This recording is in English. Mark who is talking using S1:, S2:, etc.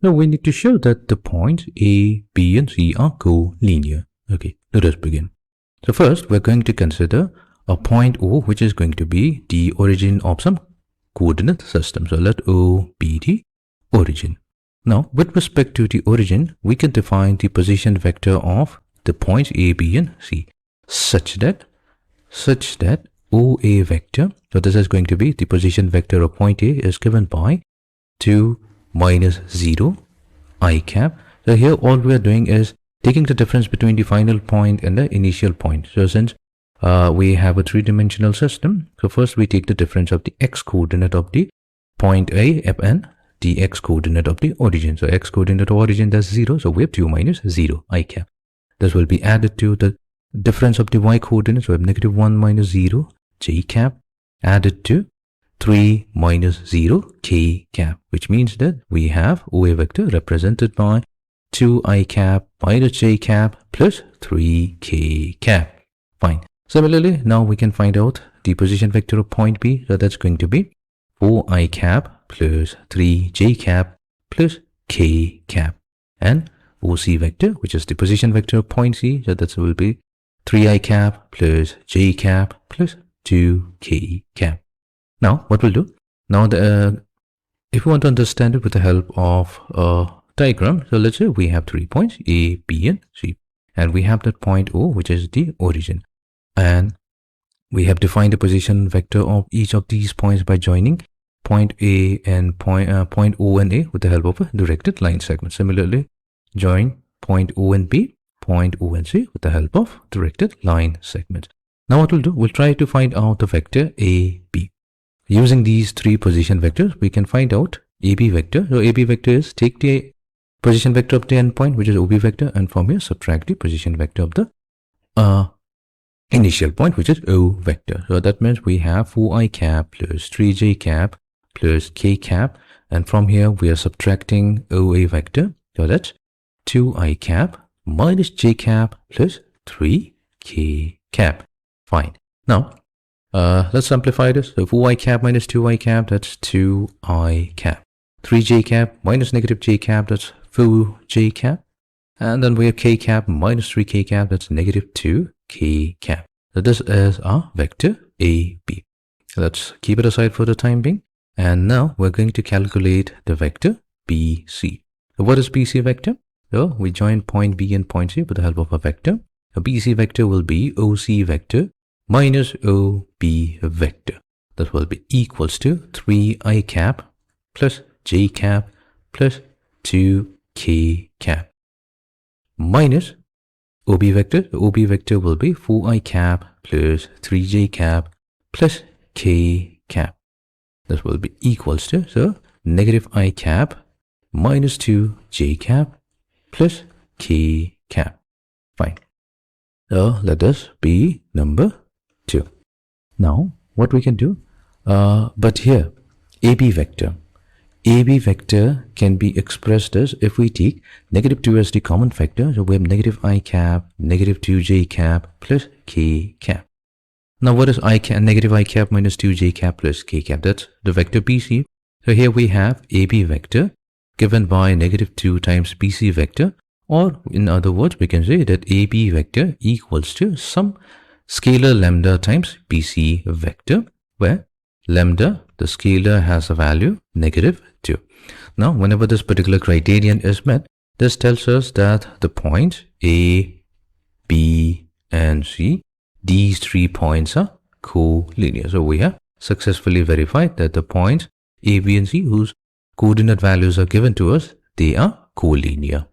S1: Now we need to show that the points A, B and C are collinear. Okay, let us begin. So first we're going to consider a point O, which is going to be the origin of some coordinate system. So let O be the origin. Now with respect to the origin, we can define the position vector of the points A, B and C such that OA vector, so this is going to be the position vector of point A, is given by 2 minus 0 I cap. So here all we are doing is taking the difference between the final point and the initial point. So since we have a three-dimensional system, so first we take the difference of the x coordinate of the point A and the x coordinate of the origin. So x coordinate of origin, that's 0, so we have 2 minus 0 I cap. This will be added to the difference of the y coordinate, so we have negative 1 minus 0 j cap added to 3 minus 0 k cap, which means that we have OA vector represented by 2 I cap minus j cap plus 3 k cap. Fine. Similarly, now we can find out the position vector of point B. So that's going to be 4 I cap plus 3 j cap plus k cap. And OC vector, which is the position vector of point C, so that will be 3 I cap plus j cap plus 2 k cap. Now what we'll do, now if we want to understand it with the help of a diagram, so let's say we have 3 points A, B and C, and we have that point O, which is the origin, and we have defined the position vector of each of these points by joining point A and point O and A with the help of a directed line segment. Similarly, join point O and B, point O and C with the help of directed line segments. Now what we'll do, we'll try to find out the vector AB. Using these three position vectors, we can find out AB vector. So AB vector is take the position vector of the endpoint, which is OB vector, and from here subtract the position vector of the initial point, which is O vector. So that means we have 4 I cap plus 3 j cap plus k cap, and from here we are subtracting OA vector. So that's 2 I cap minus j cap plus 3 k cap. Fine. Now let's simplify this. So 4 I cap minus 2 I cap, that's 2 I cap. 3 j cap minus negative j cap, that's 4 j cap. And then we have k cap minus 3 k cap, that's negative 2 k cap. So this is our vector AB. Let's keep it aside for the time being. And now we're going to calculate the vector BC. So what is BC vector? So we join point B and point C with the help of a vector. A BC vector will be OC vector minus OB vector. That will be equals to 3 I cap plus j cap plus 2 k cap minus OB vector. The OB vector will be 4 I cap plus 3 j cap plus k cap. That will be equals to, so negative I cap minus 2 j cap plus k cap. Fine. So let this be number 2. Now what we can do, but here AB vector can be expressed as, if we take negative 2 as the common factor, so we have negative I cap, negative 2 j cap plus k cap. Now what is I cap, negative I cap minus 2 j cap plus k cap? That's the vector BC. So here we have AB vector given by negative 2 times BC vector, or in other words we can say that AB vector equals to some scalar lambda times BC vector, where lambda, the scalar, has a value negative 2. Now whenever this particular criterion is met, this tells us that the points A, B and C, these 3 points are collinear. So we have successfully verified that the points A, B and C, whose coordinate values are given to us, they are collinear.